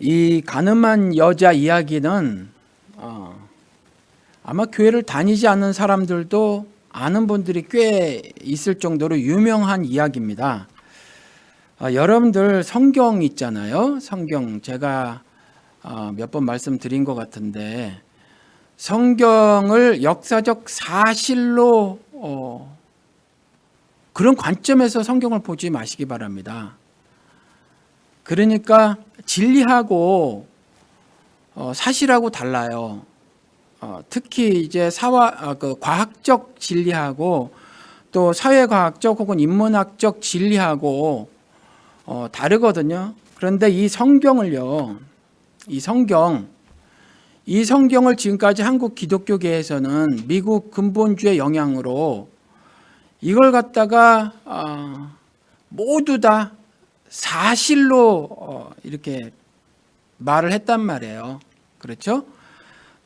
이 가늠한 여자 이야기는 아마 교회를 다니지 않는 사람들도 아는 분들이 꽤 있을 정도로 유명한 이야기입니다. 여러분들 성경 있잖아요. 성경 제가 몇 번 말씀드린 것 같은데 성경을 역사적 사실로 그런 관점에서 성경을 보지 마시기 바랍니다. 그러니까 진리하고 사실하고 달라요. 특히 이제 과학적 진리하고 또 사회과학적 혹은 인문학적 진리하고 다르거든요. 그런데 이 성경을요, 이 성경을 지금까지 한국 기독교계에서는 미국 근본주의 영향으로 이걸 갖다가 모두 다 사실로 이렇게 말을 했단 말이에요. 그렇죠?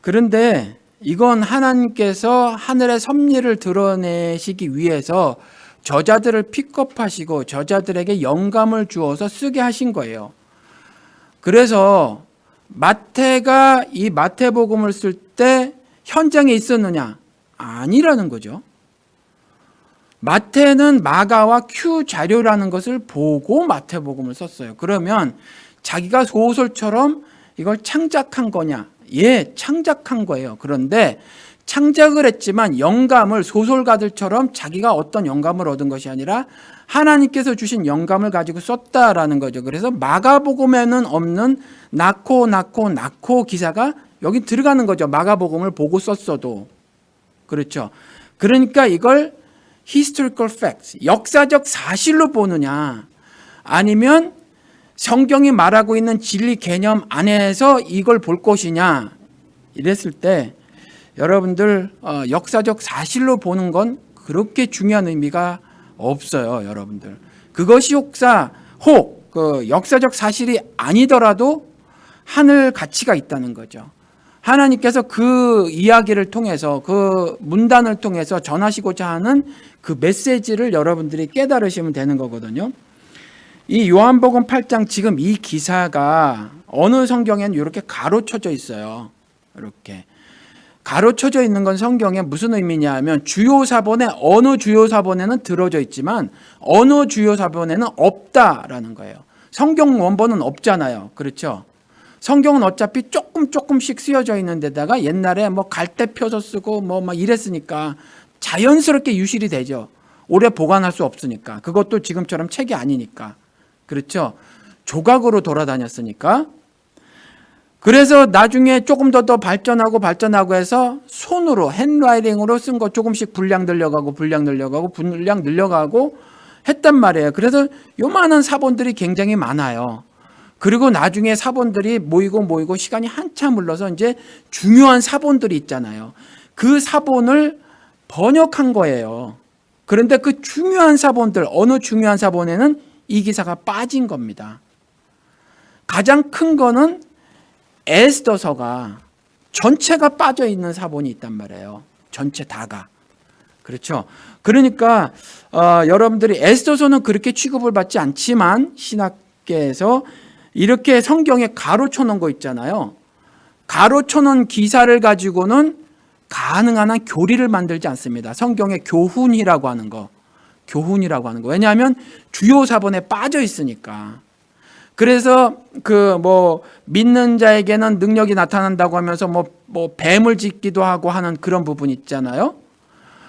그런데 이건 하나님께서 하늘의 섭리를 드러내시기 위해서 저자들을 픽업하시고 저자들에게 영감을 주어서 쓰게 하신 거예요. 그래서 마태가 이 마태복음을 쓸 때 현장에 있었느냐? 아니라는 거죠. 마태는 마가와 큐 자료라는 것을 보고 마태복음을 썼어요. 그러면 자기가 소설처럼 이걸 창작한 거냐? 예, 창작한 거예요. 그런데 창작을 했지만 영감을 소설가들처럼 자기가 어떤 영감을 얻은 것이 아니라 하나님께서 주신 영감을 가지고 썼다라는 거죠. 그래서 마가복음에는 없는 낳고 기사가 여기 들어가는 거죠. 마가복음을 보고 썼어도. 그렇죠. 그러니까 이걸 historical facts, 역사적 사실로 보느냐, 아니면 성경이 말하고 있는 진리 개념 안에서 이걸 볼 것이냐, 이랬을 때 여러분들 역사적 사실로 보는 건 그렇게 중요한 의미가 없어요. 여러분들 그것이 역사적 사실이 아니더라도 하늘 가치가 있다는 거죠. 하나님께서 그 이야기를 통해서 그 문단을 통해서 전하시고자 하는 그 메시지를 여러분들이 깨달으시면 되는 거거든요. 이 요한복음 8장 지금 이 기사가 어느 성경에는 이렇게 가로쳐져 있어요. 이렇게 가로쳐져 있는 건 성경에 무슨 의미냐 하면 주요 사본에 어느 주요 사본에는 들어져 있지만 어느 주요 사본에는 없다라는 거예요. 성경 원본은 없잖아요. 그렇죠? 성경은 어차피 조금씩 쓰여져 있는 데다가 옛날에 뭐 갈대 펴서 쓰고 뭐 막 이랬으니까 자연스럽게 유실이 되죠. 오래 보관할 수 없으니까. 그것도 지금처럼 책이 아니니까. 그렇죠? 조각으로 돌아다녔으니까. 그래서 나중에 조금 더 발전하고 해서 손으로 핸드라이팅으로 쓴 거 조금씩 분량 늘려가고 했단 말이에요. 그래서 요만한 사본들이 굉장히 많아요. 그리고 나중에 사본들이 모이고 시간이 한참 흘러서 이제 중요한 사본들이 있잖아요. 그 사본을 번역한 거예요. 그런데 그 중요한 사본들, 어느 중요한 사본에는 이 기사가 빠진 겁니다. 가장 큰 거는 에스더서가 전체가 빠져 있는 사본이 있단 말이에요. 전체 다가. 그렇죠. 그러니까 여러분들이 에스더서는 그렇게 취급을 받지 않지만 신학계에서 이렇게 성경에 가로쳐 놓은 거 있잖아요. 가로쳐 놓은 기사를 가지고는 가능한 한 교리를 만들지 않습니다. 성경에 교훈이라고 하는 거. 왜냐하면 주요 사본에 빠져 있으니까. 그래서 믿는 자에게는 능력이 나타난다고 하면서 뱀을 짓기도 하고 하는 그런 부분 있잖아요.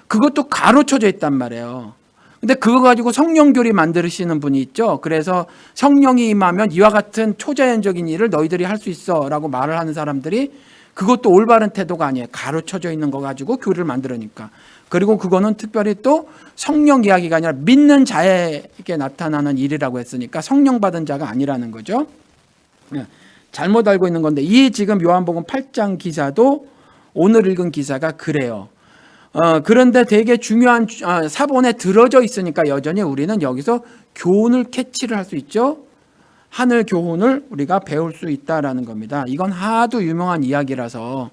그것도 가로쳐져 있단 말이에요. 근데 그거 가지고 성령교리 만드시는 분이 있죠. 그래서 성령이 임하면 이와 같은 초자연적인 일을 너희들이 할 수 있어 라고 말을 하는 사람들이 그것도 올바른 태도가 아니에요. 가로쳐져 있는 거 가지고 교리를 만들으니까. 그리고 그거는 특별히 또 성령 이야기가 아니라 믿는 자에게 나타나는 일이라고 했으니까 성령 받은 자가 아니라는 거죠. 잘못 알고 있는 건데 이 지금 요한복음 8장 기사도 오늘 읽은 기사가 그래요. 그런데 되게 중요한 사본에 들어져 있으니까 여전히 우리는 여기서 교훈을 캐치를 할 수 있죠. 하늘 교훈을 우리가 배울 수 있다라는 겁니다. 이건 하도 유명한 이야기라서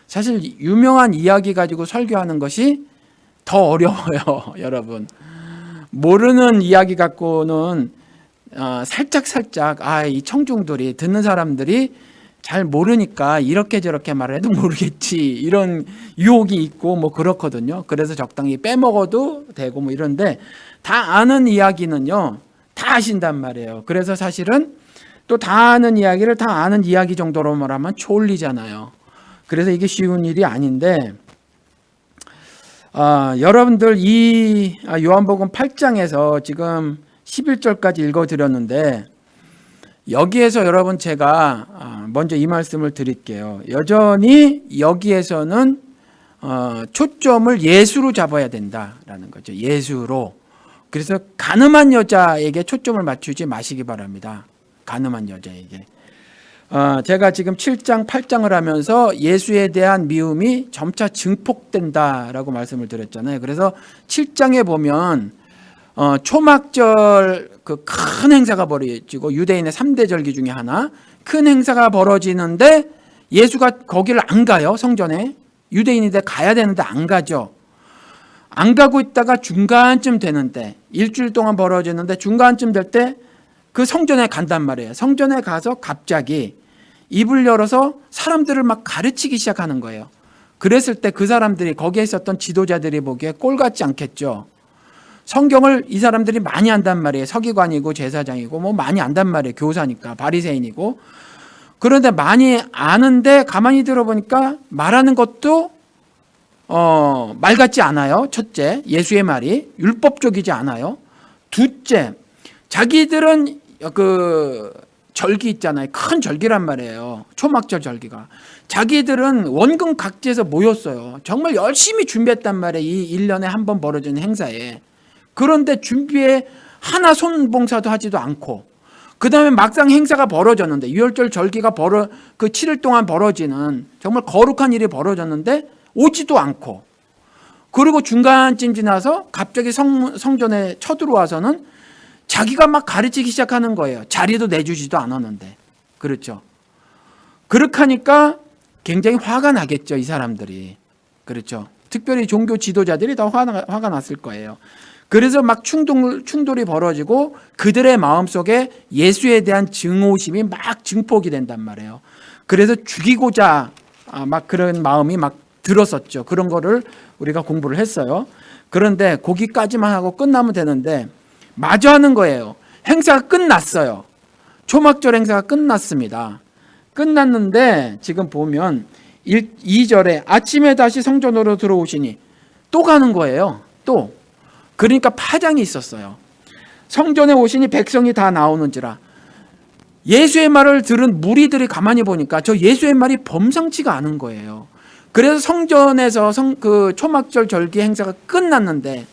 사실 유명한 이야기 가지고 설교하는 것이 더 어려워요. 여러분 모르는 이야기 갖고는 살짝 이 청중들이 듣는 사람들이 잘 모르니까 이렇게 저렇게 말해도 모르겠지 이런 유혹이 있고 뭐 그렇거든요. 그래서 적당히 빼먹어도 되고 뭐 이런데 다 아는 이야기는요 다 아신단 말이에요. 그래서 사실은 또 다 아는 이야기를 다 아는 이야기 정도로 말하면 졸리잖아요. 그래서 이게 쉬운 일이 아닌데 여러분들 이 요한복음 8장에서 지금 11절까지 읽어드렸는데 여기에서 여러분 제가 먼저 이 말씀을 드릴게요. 여전히 여기에서는 초점을 예수로 잡아야 된다라는 거죠. 예수로. 그래서 가늠한 여자에게 초점을 맞추지 마시기 바랍니다. 가늠한 여자에게. 제가 지금 7장, 8장을 하면서 예수에 대한 미움이 점차 증폭된다라고 말씀을 드렸잖아요. 그래서 7장에 보면 초막절 그 큰 행사가 벌어지고 유대인의 3대 절기 중에 하나 큰 행사가 벌어지는데 예수가 거기를 안 가요. 성전에. 유대인인데 가야 되는데 안 가죠. 안 가고 있다가 중간쯤 되는데 일주일 동안 벌어지는데 중간쯤 될 때 그 성전에 간단 말이에요. 성전에 가서 갑자기 입을 열어서 사람들을 막 가르치기 시작하는 거예요. 그랬을 때 그 사람들이 거기에 있었던 지도자들이 보기에 꼴 같지 않겠죠. 성경을 이 사람들이 많이 안단 말이에요. 서기관이고 제사장이고 뭐 많이 안단 말이에요. 교사니까 바리새인이고. 그런데 많이 아는데 가만히 들어보니까 말하는 것도 말 같지 않아요. 첫째, 예수의 말이 율법적이지 않아요. 둘째, 자기들은 그 절기 있잖아요. 큰 절기란 말이에요. 초막절 절기가. 자기들은 원근 각지에서 모였어요. 정말 열심히 준비했단 말이에요. 이 1년에 한 번 벌어지는 행사에. 그런데 준비에 하나 손봉사도 하지도 않고 그 다음에 막상 행사가 벌어졌는데 6월절 절기가 그 7일 동안 벌어지는 정말 거룩한 일이 벌어졌는데 오지도 않고 그리고 중간쯤 지나서 갑자기 성전에 쳐들어와서는 자기가 막 가르치기 시작하는 거예요. 자리도 내주지도 않았는데. 그렇죠. 그렇게 하니까 굉장히 화가 나겠죠. 이 사람들이. 그렇죠. 특별히 종교 지도자들이 더 화가 났을 거예요. 그래서 막 충돌이 벌어지고 그들의 마음속에 예수에 대한 증오심이 막 증폭이 된단 말이에요. 그래서 죽이고자 막 그런 마음이 막 들었었죠. 그런 거를 우리가 공부를 했어요. 그런데 거기까지만 하고 끝나면 되는데 마저 하는 거예요. 행사가 끝났어요. 초막절 행사가 끝났습니다. 끝났는데 지금 보면 2절에 아침에 다시 성전으로 들어오시니 또 가는 거예요. 또. 그러니까 파장이 있었어요. 성전에 오시니 백성이 다 나오는지라. 예수의 말을 들은 무리들이 가만히 보니까 저 예수의 말이 범상치가 않은 거예요. 그래서 성전에서 그 초막절 절기 행사가 끝났는데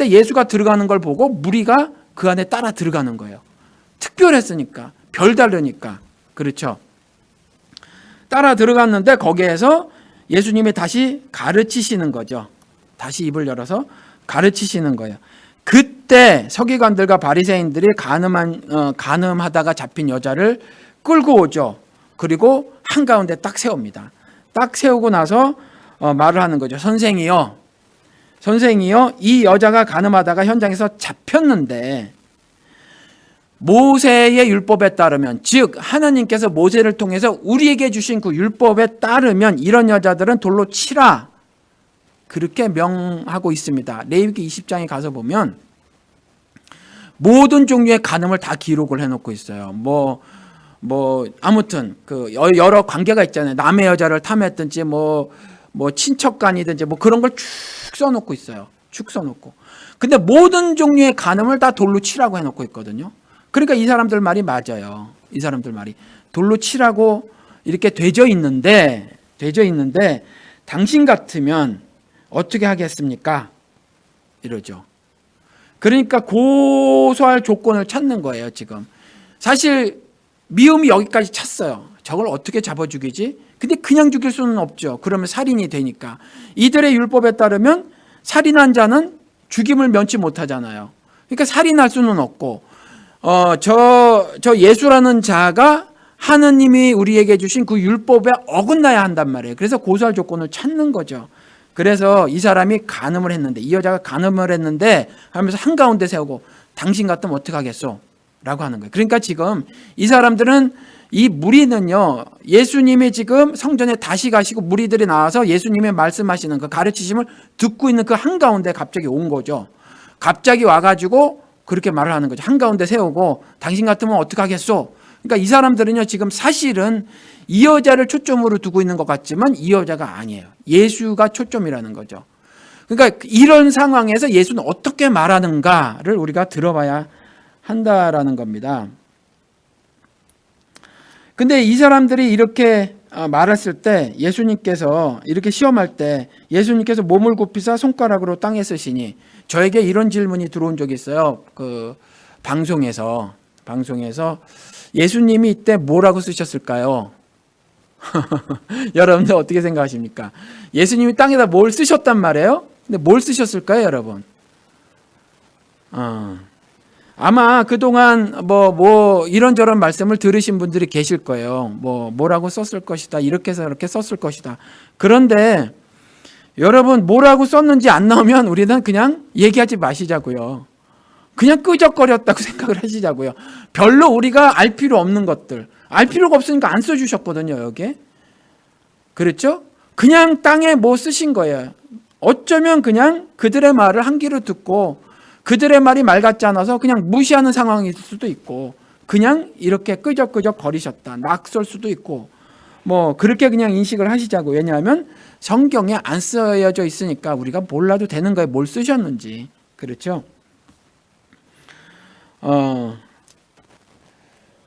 예수가 들어가는 걸 보고 무리가 그 안에 따라 들어가는 거예요. 특별했으니까, 별다르니까. 그렇죠. 따라 들어갔는데 거기에서 예수님이 다시 가르치시는 거죠. 다시 입을 열어서 가르치시는 거예요. 그때 서기관들과 바리새인들이 간음하다가 잡힌 여자를 끌고 오죠. 그리고 한가운데 딱 세웁니다. 딱 세우고 나서 말을 하는 거죠. 선생이요, 이 여자가 간음하다가 현장에서 잡혔는데 모세의 율법에 따르면, 즉 하나님께서 모세를 통해서 우리에게 주신 그 율법에 따르면 이런 여자들은 돌로 치라, 그렇게 명하고 있습니다. 레위기 20장에 가서 보면 모든 종류의 간음을 다 기록을 해놓고 있어요. 아무튼 그 여러 관계가 있잖아요. 남의 여자를 탐했든지 뭐 친척간이든지 뭐 그런 걸 쭉 써놓고 있어요. 쭉 써놓고. 근데 모든 종류의 간음을 다 돌로 치라고 해놓고 있거든요. 그러니까 이 사람들 말이 맞아요. 이 사람들 말이 돌로 치라고 이렇게 되져 있는데 당신 같으면 어떻게 하겠습니까? 이러죠. 그러니까 고소할 조건을 찾는 거예요, 지금. 사실 미움이 여기까지 찼어요. 저걸 어떻게 잡아 죽이지? 근데 그냥 죽일 수는 없죠. 그러면 살인이 되니까. 이들의 율법에 따르면 살인한 자는 죽임을 면치 못하잖아요. 그러니까 살인할 수는 없고, 저 예수라는 자가 하느님이 우리에게 주신 그 율법에 어긋나야 한단 말이에요. 그래서 고소할 조건을 찾는 거죠. 그래서 이 사람이 간음을 했는데, 이 여자가 간음을 했는데 하면서 한가운데 세우고, 당신 같으면 어떻게 하겠소? 라고 하는 거예요. 그러니까 지금 이 사람들은, 이 무리는요, 예수님이 지금 성전에 다시 가시고 무리들이 나와서 예수님의 말씀하시는 그 가르치심을 듣고 있는 그 한가운데 갑자기 온 거죠. 갑자기 와가지고 그렇게 말을 하는 거죠. 한가운데 세우고 당신 같으면 어떡하겠소? 그러니까 이 사람들은요, 지금 사실은 이 여자를 초점으로 두고 있는 것 같지만 이 여자가 아니에요. 예수가 초점이라는 거죠. 그러니까 이런 상황에서 예수는 어떻게 말하는가를 우리가 들어봐야 한다라는 겁니다. 근데 이 사람들이 이렇게 말했을 때, 예수님께서 이렇게 시험할 때 예수님께서 몸을 굽히사 손가락으로 땅에 쓰시니, 저에게 이런 질문이 들어온 적이 있어요. 그 방송에서 예수님이 이때 뭐라고 쓰셨을까요? 여러분들 어떻게 생각하십니까? 예수님이 땅에다 뭘 쓰셨단 말이에요? 근데 뭘 쓰셨을까요, 여러분? 아마 그동안 뭐 이런저런 말씀을 들으신 분들이 계실 거예요. 뭐라고 썼을 것이다. 이렇게 해서 이렇게 썼을 것이다. 그런데 여러분, 뭐라고 썼는지 안 나오면 우리는 그냥 얘기하지 마시자고요. 그냥 끄적거렸다고 생각을 하시자고요. 별로 우리가 알 필요 없는 것들, 알 필요가 없으니까 안 써주셨거든요, 여기에. 그렇죠? 그냥 땅에 뭐 쓰신 거예요. 어쩌면 그냥 그들의 말을 한 귀로 듣고 그들의 말이 말 같지 않아서 그냥 무시하는 상황일 수도 있고, 그냥 이렇게 끄적끄적 거리셨다, 낙설 수도 있고, 뭐 그렇게 그냥 인식을 하시자고. 왜냐하면 성경에 안 쓰여져 있으니까 우리가 몰라도 되는 거예요, 뭘 쓰셨는지. 그렇죠?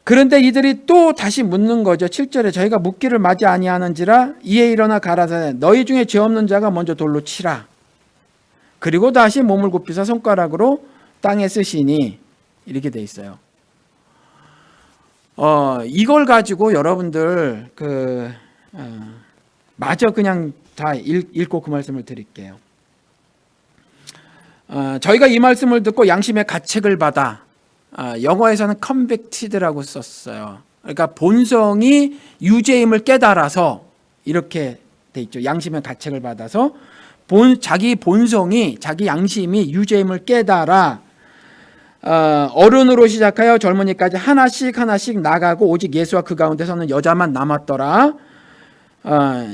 그런데 이들이 또 다시 묻는 거죠. 7절에 저희가 묻기를 마지 아니하는지라 이에 일어나 가라사대 너희 중에 죄 없는 자가 먼저 돌로 치라. 그리고 다시 몸을 굽히사 손가락으로 땅에 쓰시니, 이렇게 돼 있어요. 이걸 가지고 여러분들 마저 그냥 다 읽고 그 말씀을 드릴게요. 저희가 이 말씀을 듣고 양심의 가책을 받아, 영어에서는 convicted라고 썼어요. 그러니까 본성이 유죄임을 깨달아서 이렇게 돼 있죠. 양심의 가책을 받아서 자기 본성이, 자기 양심이 유죄임을 깨달아 어른으로 시작하여 젊은이까지 하나씩 나가고 오직 예수와 그 가운데서는 여자만 남았더라.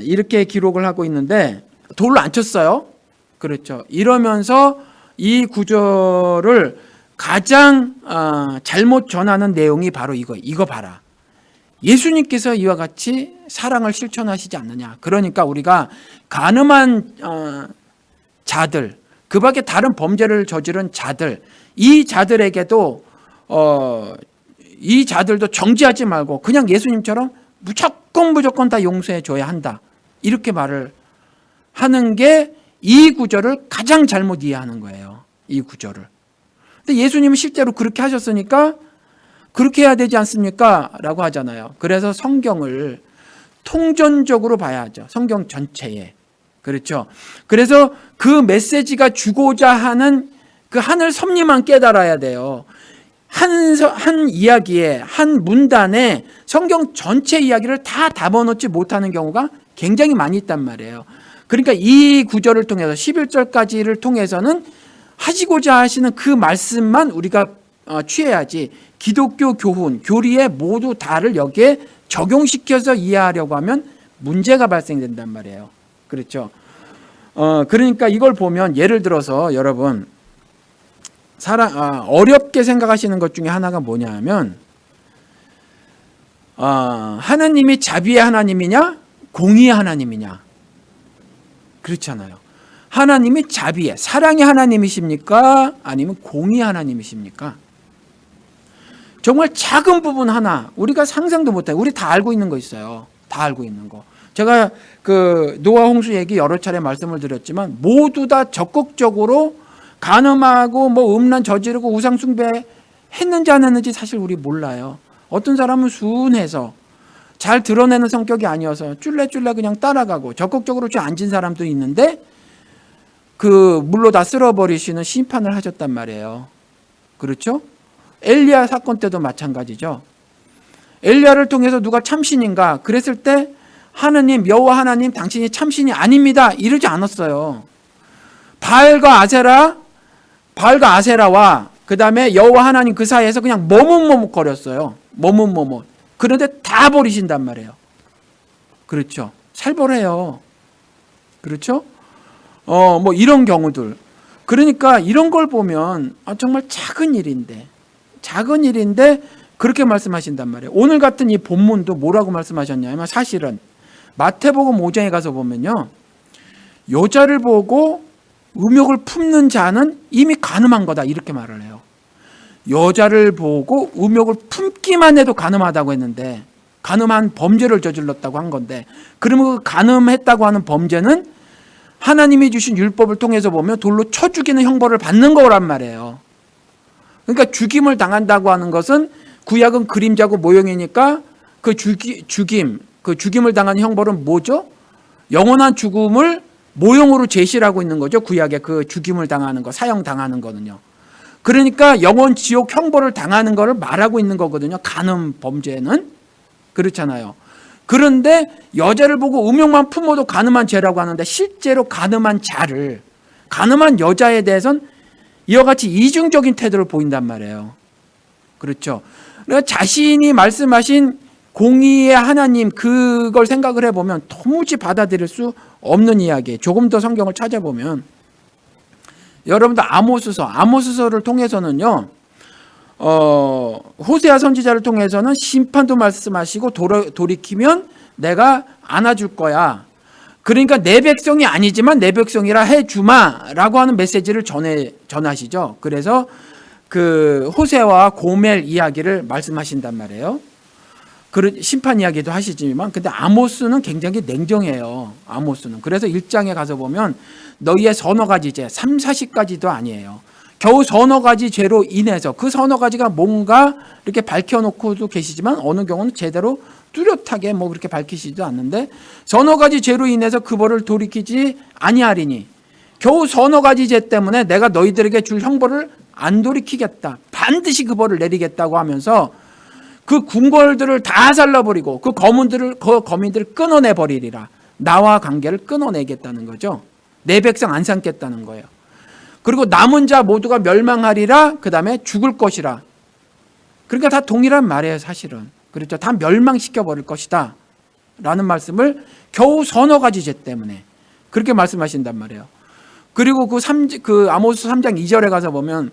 이렇게 기록을 하고 있는데 돌로 안 쳤어요. 그렇죠. 이러면서 이 구절을 가장 잘못 전하는 내용이 바로 이거 봐라. 예수님께서 이와 같이 사랑을 실천하시지 않느냐. 그러니까 우리가 간음한 자들, 그 밖에 다른 범죄를 저지른 자들, 이 자들에게도 이 자들도 정죄하지 말고 그냥 예수님처럼 무조건 다 용서해 줘야 한다. 이렇게 말을 하는 게 이 구절을 가장 잘못 이해하는 거예요. 이 구절을. 근데 예수님은 실제로 그렇게 하셨으니까 그렇게 해야 되지 않습니까? 라고 하잖아요. 그래서 성경을 통전적으로 봐야 하죠. 성경 전체에. 그렇죠. 그래서 그 메시지가 주고자 하는 그 하늘 섭리만 깨달아야 돼요. 한 이야기에, 한 문단에 성경 전체 이야기를 다 담아놓지 못하는 경우가 굉장히 많이 있단 말이에요. 그러니까 이 구절을 통해서 11절까지를 통해서는 하시고자 하시는 그 말씀만 우리가 취해야지, 기독교 교훈, 교리에 모두 다를 여기에 적용시켜서 이해하려고 하면 문제가 발생된단 말이에요. 그렇죠. 그러니까 이걸 보면 예를 들어서 여러분 어렵게 생각하시는 것 중에 하나가 뭐냐 하면 하나님이 자비의 하나님이냐 공의의 하나님이냐. 그렇잖아요. 하나님이 자비의 사랑의 하나님이십니까? 아니면 공의의 하나님이십니까? 정말 작은 부분 하나 우리가 상상도 못해요. 우리 다 알고 있는 거 있어요. 다 알고 있는 거. 제가 그 노아 홍수 얘기 여러 차례 말씀을 드렸지만 모두 다 적극적으로 간음하고 뭐 음란 저지르고 우상 숭배 했는지 안 했는지 사실 우리 몰라요. 어떤 사람은 순해서 잘 드러내는 성격이 아니어서 쫄래쫄래 그냥 따라가고 적극적으로 죄 안 진 사람도 있는데 그 물로 다 쓸어버리시는 심판을 하셨단 말이에요. 그렇죠? 엘리야 사건 때도 마찬가지죠. 엘리야를 통해서 누가 참신인가 그랬을 때 하느님, 여호와 하나님 당신이 참신이 아닙니다 이러지 않았어요. 바알과 아세라와 그 다음에 여호와 하나님 그 사이에서 그냥 머뭇머뭇거렸어요. 머뭇머뭇. 그런데 다 버리신단 말이에요. 그렇죠. 살벌해요. 그렇죠? 뭐 이런 경우들. 그러니까 이런 걸 보면 정말 작은 일인데 그렇게 말씀하신단 말이에요. 오늘 같은 이 본문도 뭐라고 말씀하셨냐면 사실은 마태복음 5장에 가서 보면요. 여자를 보고 음욕을 품는 자는 이미 간음한 거다 이렇게 말을 해요. 여자를 보고 음욕을 품기만 해도 간음하다고 했는데 간음한 범죄를 저질렀다고 한 건데 그러면 그 간음했다고 하는 범죄는 하나님이 주신 율법을 통해서 보면 돌로 쳐 죽이는 형벌을 받는 거란 말이에요. 그러니까 죽임을 당한다고 하는 것은 구약은 그림자고 모형이니까 그 죽임을 당하는 형벌은 뭐죠? 영원한 죽음을 모형으로 제시를 하고 있는 거죠. 구약의 그 죽임을 당하는 거, 사형 당하는 거는요. 그러니까 영원 지옥 형벌을 당하는 거를 말하고 있는 거거든요. 간음 범죄는. 그렇잖아요. 그런데 여자를 보고 음욕만 품어도 간음한 죄라고 하는데 실제로 간음한 여자에 대해서는 이와 같이 이중적인 태도를 보인단 말이에요. 그렇죠. 그러니까 자신이 말씀하신 공의의 하나님 그걸 생각을 해보면 도무지 받아들일 수 없는 이야기. 조금 더 성경을 찾아보면 여러분들 아모스서를 통해서는요. 호세아 선지자를 통해서는 심판도 말씀하시고 돌이키면 내가 안아줄 거야. 그러니까 내 백성이 아니지만 내 백성이라 해주마라고 하는 메시지를 전하시죠. 그래서 그 호세와 고멜 이야기를 말씀하신단 말이에요. 심판 이야기도 하시지만 근데 아모스는 굉장히 냉정해요. 아모스는. 그래서 1장에 가서 보면 너희의 서너 가지 죄, 3, 40가지도 아니에요. 겨우 서너 가지 죄로 인해서 그 서너 가지가 뭔가 이렇게 밝혀놓고도 계시지만 어느 경우는 제대로 뚜렷하게 뭐 그렇게 밝히시지도 않는데 서너 가지 죄로 인해서 그 벌을 돌이키지 아니하리니 겨우 서너 가지 죄 때문에 내가 너희들에게 줄 형벌을 안 돌이키겠다. 반드시 그 벌을 내리겠다고 하면서 그 궁궐들을 다 살라버리고 그 거민들을 끊어내버리리라. 나와 관계를 끊어내겠다는 거죠. 내 백성 안 삼겠다는 거예요. 그리고 남은 자 모두가 멸망하리라. 그 다음에 죽을 것이라. 그러니까 다 동일한 말이에요. 사실은. 그렇죠. 다 멸망시켜버릴 것이다 라는 말씀을 겨우 서너 가지 죄 때문에 그렇게 말씀하신단 말이에요. 그리고 그 아모스 3장 2절에 가서 보면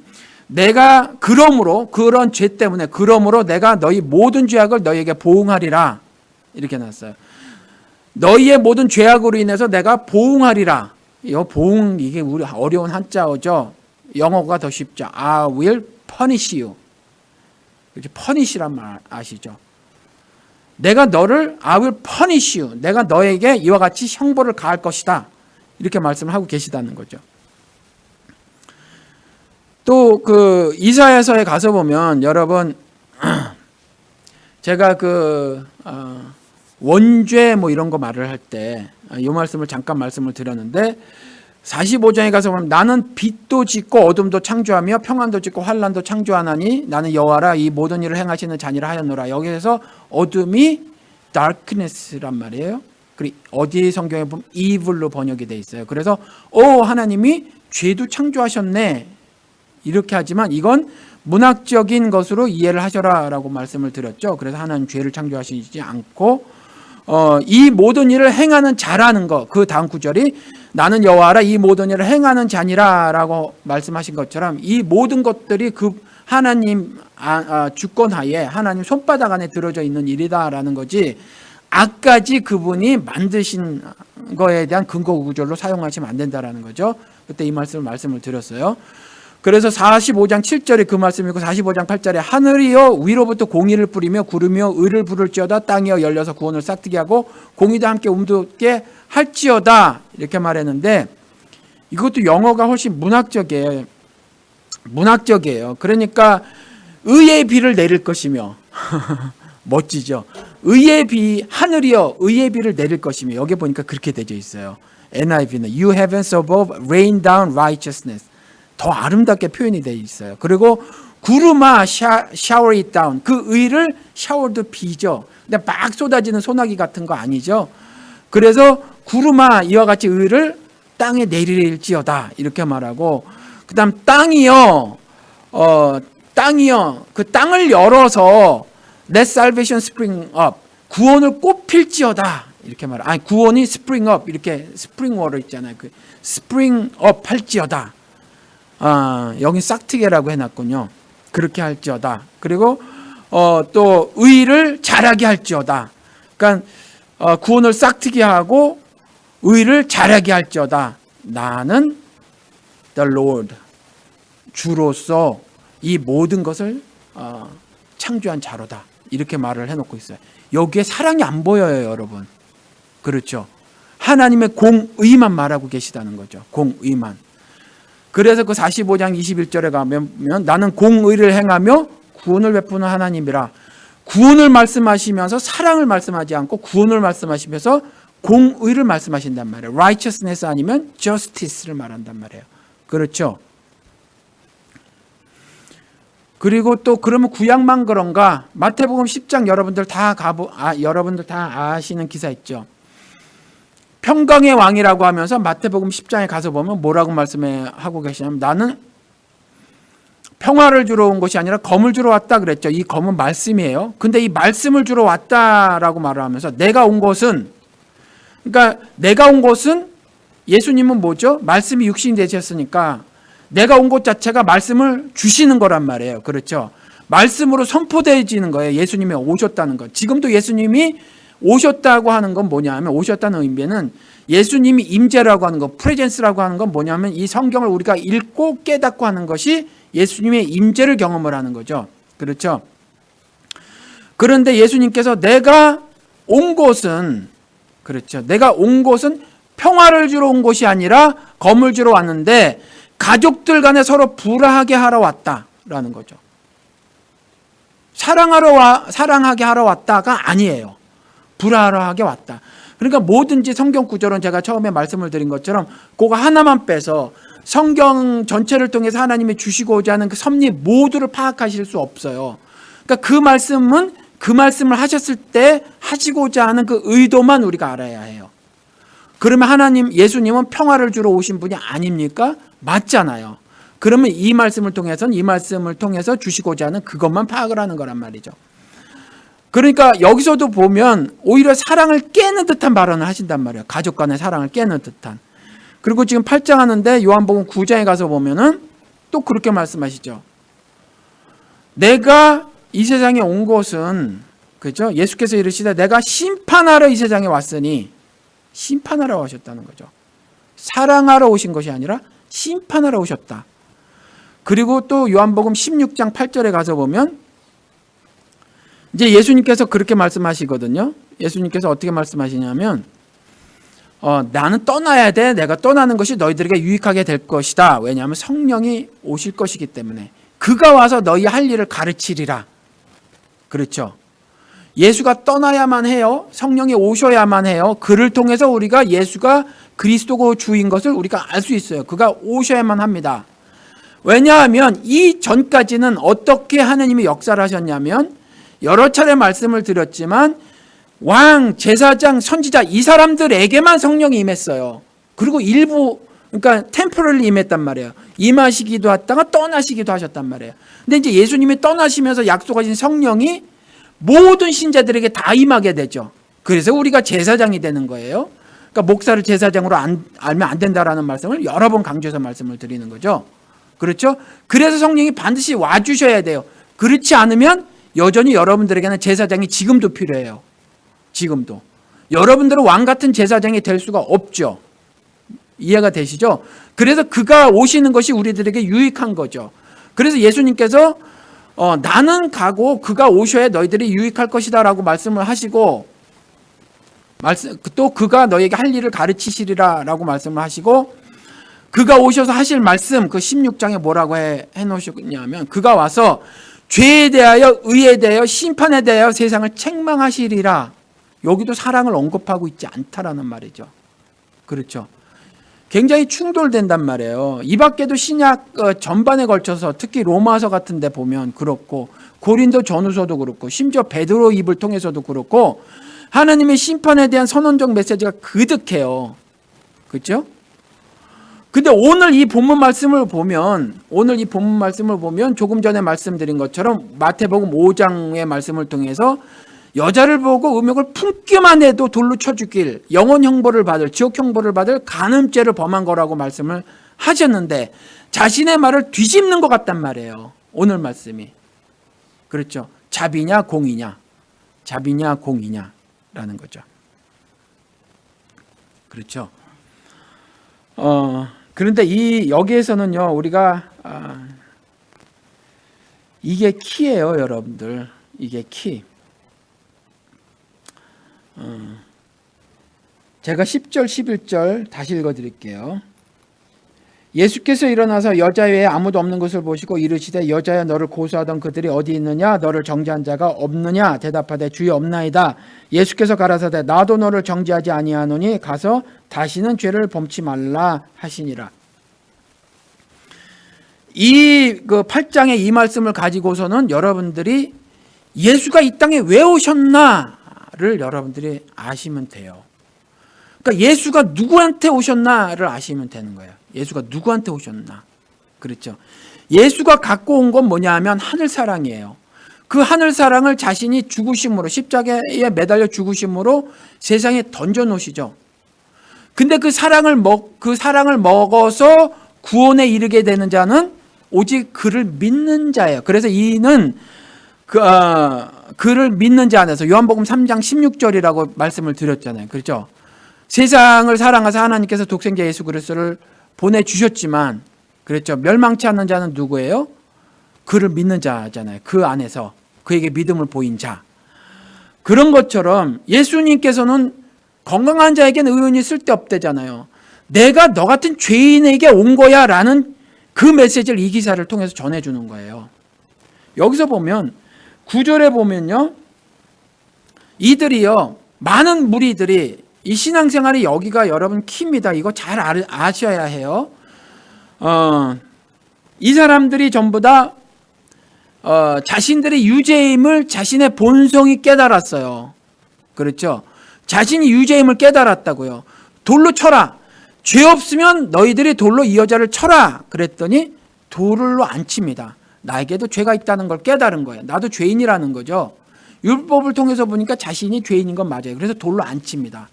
내가 그런 죄 때문에 내가 너희 모든 죄악을 너희에게 보응하리라 이렇게 놨어요. 너희의 모든 죄악으로 인해서 내가 보응하리라. 이 보응 이게 우리 어려운 한자어죠. 영어가 더 쉽죠. I will punish you. 그렇죠. punish란 말 아시죠? 내가 너를 I will punish you. 내가 너에게 이와 같이 형벌을 가할 것이다. 이렇게 말씀을 하고 계시다는 거죠. 또 그 이사야서에 가서 보면 여러분 제가 원죄 뭐 이런 거 말을 할 때 이 말씀을 잠깐 말씀을 드렸는데 45장에 가서 보면 나는 빛도 짓고 어둠도 창조하며 평안도 짓고 환란도 창조하나니 나는 여호와라 이 모든 일을 행하시는 자니라 하였노라. 여기에서 어둠이 darkness란 말이에요. 그리고 어디 성경에 보면 evil로 번역이 돼 있어요. 그래서 하나님이 죄도 창조하셨네 이렇게 하지만 이건 문학적인 것으로 이해를 하셔라라고 말씀을 드렸죠. 그래서 하나님 죄를 창조하시지 않고 이 모든 일을 행하는 자라는 것, 그 다음 구절이 나는 여호와라 이 모든 일을 행하는 자니라라고 말씀하신 것처럼 이 모든 것들이 그 하나님 주권 하에 하나님 손바닥 안에 들어져 있는 일이다라는 거지 악까지 그분이 만드신 거에 대한 근거 구절로 사용하시면 안 된다라는 거죠. 그때 이 말씀을 드렸어요. 그래서 45장 7절에 그 말씀이고 45장 8절에 하늘이여 위로부터 공의를 뿌리며 구름이여 의를 부를지어다 땅이여 열려서 구원을 싹트게 하고 공의도 함께 움돋게 할지어다 이렇게 말했는데 이것도 영어가 훨씬 문학적이에요. 그러니까 의의 비를 내릴 것이며 멋지죠. 하늘이여 의의 비를 내릴 것이며 여기 보니까 그렇게 되어 있어요. NIV는 You heavens above rain down righteousness 더 아름답게 표현이 되어 있어요. 그리고 구름아 shower it down 그 의를 샤워도 비죠. 근데 막 쏟아지는 소나기 같은 거 아니죠. 그래서 구름아 이와 같이 의를 땅에 내릴지어다 이렇게 말하고 그 다음 땅이요 땅이여 그 땅을 열어서 Let salvation spring up 구원을 꽃필지어다 이렇게 말해. 아니 구원이 spring up 이렇게 spring water 있잖아요. 그 spring up 할지어다. 여기 싹트게라고 해놨군요. 그렇게 할지어다. 그리고 또 의를 자라게 할지어다. 그러니까 구원을 싹트게 하고 의를 자라게 할지어다. 나는 the Lord 주로서 이 모든 것을 창조한 자로다. 이렇게 말을 해놓고 있어요. 여기에 사랑이 안 보여요, 여러분. 그렇죠. 하나님의 공의만 말하고 계시다는 거죠. 공의만. 그래서 그 45장 21절에 가면 나는 공의를 행하며 구원을 베푸는 하나님이라. 구원을 말씀하시면서 사랑을 말씀하지 않고 구원을 말씀하시면서 공의를 말씀하신단 말이에요. righteousness 아니면 justice를 말한단 말이에요. 그렇죠. 그리고 또 그러면 구약만 그런가? 마태복음 10장 여러분들 다 아시는 기사 있죠. 평강의 왕이라고 하면서 마태복음 10장에 가서 보면 뭐라고 말씀하고 계시냐면 나는 평화를 주러 온 것이 아니라 검을 주러 왔다 그랬죠. 이 검은 말씀이에요. 근데 이 말씀을 주러 왔다라고 말을 하면서 내가 온 것은 예수님은 뭐죠? 말씀이 육신이 되셨으니까 내가 온 것 자체가 말씀을 주시는 거란 말이에요. 그렇죠? 말씀으로 선포되어지는 거예요. 예수님이 오셨다는 것. 지금도 예수님이 오셨다고 하는 건 뭐냐면 오셨다는 의미는 예수님이 임재라고 하는 것, 프레젠스라고 하는 건 뭐냐면 이 성경을 우리가 읽고 깨닫고 하는 것이 예수님의 임재를 경험을 하는 거죠. 그렇죠? 그런데 예수님께서 내가 온 곳은 평화를 주러 온 것이 아니라 검을 주러 왔는데 가족들 간에 서로 불화하게 하러 왔다라는 거죠. 사랑하게 하러 왔다가 아니에요. 불화하게 왔다. 그러니까 뭐든지 성경 구절은 제가 처음에 말씀을 드린 것처럼 그거 하나만 빼서 성경 전체를 통해서 하나님이 주시고자 하는 그 섭리 모두를 파악하실 수 없어요. 그러니까 그 말씀을 하셨을 때 하시고자 하는 그 의도만 우리가 알아야 해요. 그러면 예수님은 평화를 주러 오신 분이 아닙니까? 맞잖아요. 그러면 이 말씀을 통해서 주시고자 하는 그것만 파악을 하는 거란 말이죠. 그러니까 여기서도 보면 오히려 사랑을 깨는 듯한 발언을 하신단 말이에요. 가족 간의 사랑을 깨는 듯한. 그리고 지금 8장 하는데 요한복음 9장에 가서 보면은 또 그렇게 말씀하시죠. 내가 이 세상에 온 것은 그죠? 예수께서 이르시되 내가 심판하러 이 세상에 왔으니 심판하러 오셨다는 거죠. 사랑하러 오신 것이 아니라 심판하러 오셨다. 그리고 또 요한복음 16장 8절에 가서 보면 이제 예수님께서 그렇게 말씀하시거든요. 예수님께서 어떻게 말씀하시냐면 나는 떠나야 돼. 내가 떠나는 것이 너희들에게 유익하게 될 것이다. 왜냐하면 성령이 오실 것이기 때문에 그가 와서 너희 할 일을 가르치리라. 그렇죠. 예수가 떠나야만 해요. 성령이 오셔야만 해요. 그를 통해서 우리가 예수가 그리스도고 주인 것을 우리가 알 수 있어요. 그가 오셔야만 합니다. 왜냐하면 이 전까지는 어떻게 하느님이 역사를 하셨냐면 여러 차례 말씀을 드렸지만 왕, 제사장, 선지자 이 사람들에게만 성령이 임했어요. 그리고 일부 그러니까 템포럴리 임했단 말이에요. 임하시기도 하다가 떠나시기도 하셨단 말이에요. 근데 이제 예수님이 떠나시면서 약속하신 성령이 모든 신자들에게 다 임하게 되죠. 그래서 우리가 제사장이 되는 거예요. 그러니까 목사를 제사장으로 알면 안 된다라는 말씀을 여러 번 강조해서 말씀을 드리는 거죠. 그렇죠? 그래서 성령이 반드시 와주셔야 돼요. 그렇지 않으면 여전히 여러분들에게는 제사장이 지금도 필요해요. 지금도. 여러분들은 왕 같은 제사장이 될 수가 없죠. 이해가 되시죠? 그래서 그가 오시는 것이 우리들에게 유익한 거죠. 그래서 예수님께서 나는 가고 그가 오셔야 너희들이 유익할 것이다 라고 말씀을 하시고 또 그가 너희에게 할 일을 가르치시리라 라고 말씀을 하시고 그가 오셔서 하실 말씀 그 16장에 뭐라고 해놓으셨냐면 그가 와서 죄에 대하여 의에 대하여 심판에 대하여 세상을 책망하시리라. 여기도 사랑을 언급하고 있지 않다라는 말이죠. 그렇죠. 굉장히 충돌된단 말이에요. 이 밖에도 신약 전반에 걸쳐서 특히 로마서 같은 데 보면 그렇고 고린도 전후서도 그렇고 심지어 베드로 입을 통해서도 그렇고 하나님의 심판에 대한 선언적 메시지가 그득해요. 그렇죠? 근데 오늘 이 본문 말씀을 보면 조금 전에 말씀드린 것처럼 마태복음 5장의 말씀을 통해서 여자를 보고 음욕을 품기만 해도 돌로 쳐 죽일, 영원 형벌을 받을, 지옥 형벌을 받을 간음죄를 범한 거라고 말씀을 하셨는데 자신의 말을 뒤집는 것 같단 말이에요. 오늘 말씀이. 그렇죠. 자비냐 공이냐. 자비냐 공이냐라는 거죠. 그렇죠. 그런데 여기에서는요, 우리가 이게 키예요, 여러분들. 이게 키. 제가 10절, 11절 다시 읽어드릴게요. 예수께서 일어나서 여자 외에 아무도 없는 것을 보시고 이르시되 여자야 너를 고소하던 그들이 어디 있느냐 너를 정죄한 자가 없느냐 대답하되 주여 없나이다. 예수께서 가라사대 나도 너를 정죄하지 아니하노니 가서 다시는 죄를 범치 말라 하시니라. 이 8장의 이 말씀을 가지고서는 여러분들이 예수가 이 땅에 왜 오셨나를 여러분들이 아시면 돼요. 그러니까 예수가 누구한테 오셨나를 아시면 되는 거예요. 예수가 누구한테 오셨나. 그렇죠. 예수가 갖고 온 건 뭐냐 하면 하늘 사랑이에요. 그 하늘 사랑을 자신이 죽으심으로, 십자가에 매달려 죽으심으로 세상에 던져 놓으시죠. 근데 그 사랑을 먹어서 구원에 이르게 되는 자는 오직 그를 믿는 자예요. 그래서 이는 그를 믿는 자 안에서 요한복음 3장 16절이라고 말씀을 드렸잖아요. 그렇죠. 세상을 사랑하사 하나님께서 독생자 예수 그리스도를 보내주셨지만, 그렇죠. 멸망치 않는 자는 누구예요? 그를 믿는 자잖아요. 그 안에서 그에게 믿음을 보인 자. 그런 것처럼 예수님께서는 건강한 자에게는 의논이 쓸데없대잖아요. 내가 너 같은 죄인에게 온 거야 라는 그 메시지를 이 기사를 통해서 전해주는 거예요. 여기서 보면 9절에 보면요, 이들이요, 많은 무리들이, 이 신앙생활이 여기가 여러분 키입니다. 이거 잘 아셔야 해요. 이 사람들이 전부 다 자신들의 유죄임을 자신의 본성이 깨달았어요. 그렇죠. 자신이 유죄임을 깨달았다고요. 돌로 쳐라. 죄 없으면 너희들이 돌로 이 여자를 쳐라. 그랬더니 돌로 안 칩니다. 나에게도 죄가 있다는 걸 깨달은 거예요. 나도 죄인이라는 거죠. 율법을 통해서 보니까 자신이 죄인인 건 맞아요. 그래서 돌로 안 칩니다.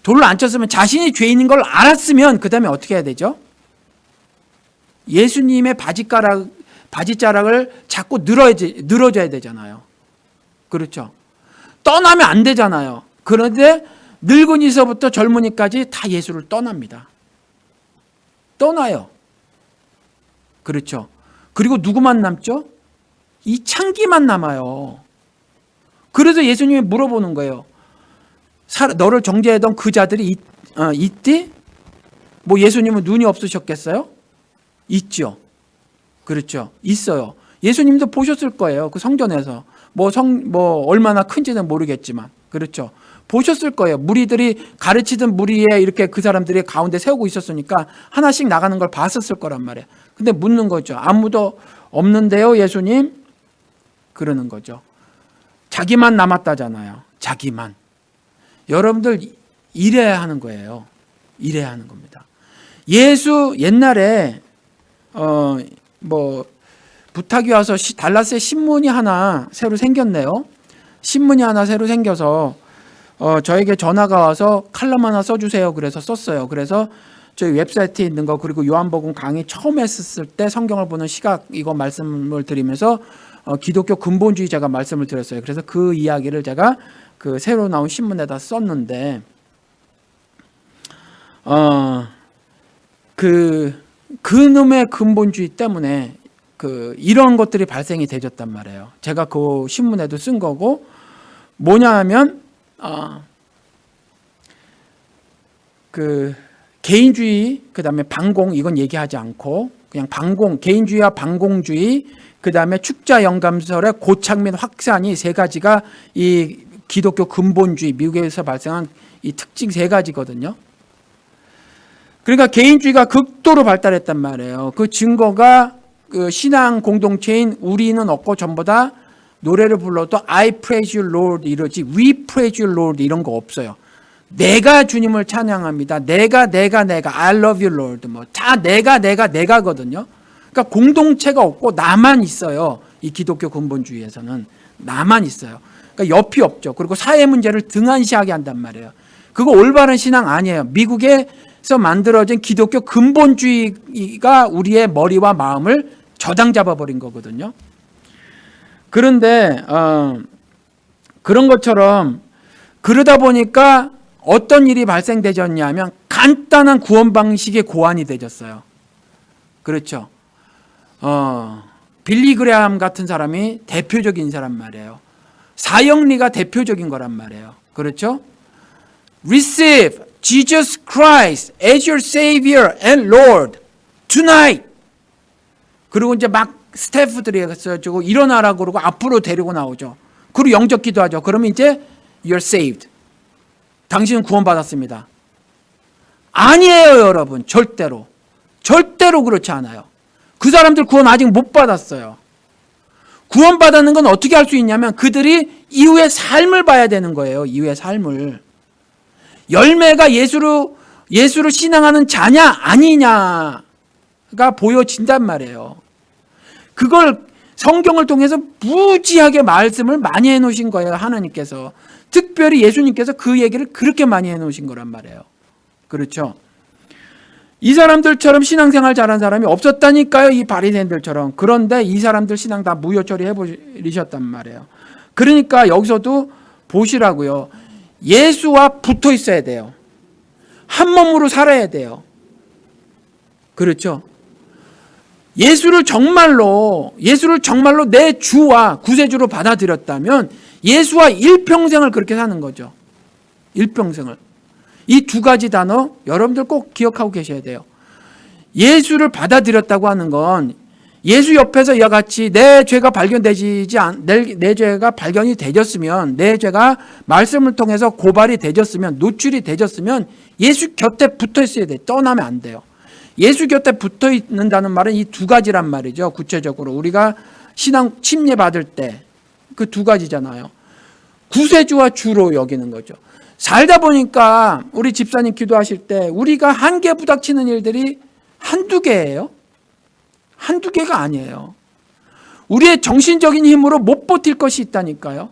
돌로 안 쳤으면, 자신이 죄인인 걸 알았으면 그 다음에 어떻게 해야 되죠? 예수님의 바지자락을 자꾸 늘어져야 되잖아요. 그렇죠. 떠나면 안 되잖아요. 그런데 늙은이서부터 젊은이까지 다 예수를 떠납니다. 떠나요. 그렇죠. 그리고 누구만 남죠? 이 창기만 남아요. 그래서 예수님이 물어보는 거예요. 너를 정죄하던 그 자들이 있디? 뭐 예수님은 눈이 없으셨겠어요? 있죠. 그렇죠. 있어요. 예수님도 보셨을 거예요. 그 성전에서. 뭐 얼마나 큰지는 모르겠지만. 그렇죠. 보셨을 거예요. 무리들이 가르치던 무리에 이렇게 그 사람들이 가운데 세우고 있었으니까 하나씩 나가는 걸 봤었을 거란 말이에요. 근데 묻는 거죠. 아무도 없는데요, 예수님? 그러는 거죠. 자기만 남았다잖아요. 자기만. 여러분들 이래야 하는 거예요. 이래야 하는 겁니다. 예수 옛날에 부탁이 와서 달라스에 신문이 하나 새로 생겼네요. 신문이 하나 새로 생겨서 저에게 전화가 와서 칼럼 하나 써주세요. 그래서 썼어요. 그래서 저희 웹사이트에 있는 거, 그리고 요한복음 강의 처음 했을 때 성경을 보는 시각, 이거 말씀을 드리면서 기독교 근본주의자가 말씀을 드렸어요. 그래서 그 이야기를 제가 그 새로 나온 신문에다 썼는데, 그놈의 근본주의 때문에 이런 것들이 발생이 되졌단 말이에요. 제가 그 신문에도 쓴 거고, 뭐냐 하면 개인주의, 그 다음에 반공, 이건 얘기하지 않고 그냥 개인주의와 반공주의, 그 다음에 축자 영감설의 고착 및 확산이 세 가지가 이 기독교 근본주의, 미국에서 발생한 이 특징 세 가지거든요. 그러니까 개인주의가 극도로 발달했단 말이에요. 그 증거가 그 신앙 공동체인 우리는 없고 전부 다 노래를 불러도 I praise you Lord 이러지 We praise you Lord 이런 거 없어요. 내가 주님을 찬양합니다. 내가 I love you Lord. 뭐 다 내가거든요. 그러니까 공동체가 없고 나만 있어요. 이 기독교 근본주의에서는 나만 있어요. 그러니까 옆이 없죠. 그리고 사회 문제를 등한시하게 한단 말이에요. 그거 올바른 신앙 아니에요. 미국에서 만들어진 기독교 근본주의가 우리의 머리와 마음을 저당 잡아버린 거거든요. 그런데 그런 것처럼 그러다 보니까 어떤 일이 발생되졌냐면 간단한 구원 방식의 고안이 되졌어요. 그렇죠. 빌리 그레함 같은 사람이 대표적인 사람 말이에요. 사형리가 대표적인 거란 말이에요. 그렇죠? Receive Jesus Christ as your Savior and Lord tonight. 그리고 이제 막 스태프들이 해가지고 일어나라고 그러고 앞으로 데리고 나오죠. 그리고 영접 기도하죠. 그러면 이제 you're saved. 당신은 구원받았습니다. 아니에요, 여러분. 절대로. 절대로 그렇지 않아요. 그 사람들 구원 아직 못 받았어요. 구원받았는 건 어떻게 할 수 있냐면 그들이 이후의 삶을 봐야 되는 거예요. 이후의 삶을. 열매가 예수로 신앙하는 자냐 아니냐가 보여진단 말이에요. 그걸 성경을 통해서 무지하게 말씀을 많이 해놓으신 거예요. 하나님께서. 특별히 예수님께서 그 얘기를 그렇게 많이 해놓으신 거란 말이에요. 그렇죠? 이 사람들처럼 신앙생활 잘한 사람이 없었다니까요. 이 바리새인들처럼. 그런데 이 사람들 신앙 다 무효 처리해버리셨단 말이에요. 그러니까 여기서도 보시라고요. 예수와 붙어 있어야 돼요. 한 몸으로 살아야 돼요. 그렇죠? 예수를 정말로 내 주와 구세주로 받아들였다면 예수와 일평생을 그렇게 사는 거죠. 일평생을. 이 두 가지 단어 여러분들 꼭 기억하고 계셔야 돼요. 예수를 받아들였다고 하는 건 예수 옆에서 이와 같이 내 죄가 발견이 되졌으면, 내 죄가 말씀을 통해서 고발이 되졌으면, 노출이 되졌으면 예수 곁에 붙어 있어야 돼요. 떠나면 안 돼요. 예수 곁에 붙어 있는다는 말은 이 두 가지란 말이죠. 구체적으로 우리가 신앙 침례 받을 때 그 두 가지잖아요. 구세주와 주로 여기는 거죠. 살다 보니까 우리 집사님 기도하실 때 우리가 한계 부닥치는 일들이 한두 개예요. 한두 개가 아니에요. 우리의 정신적인 힘으로 못 버틸 것이 있다니까요.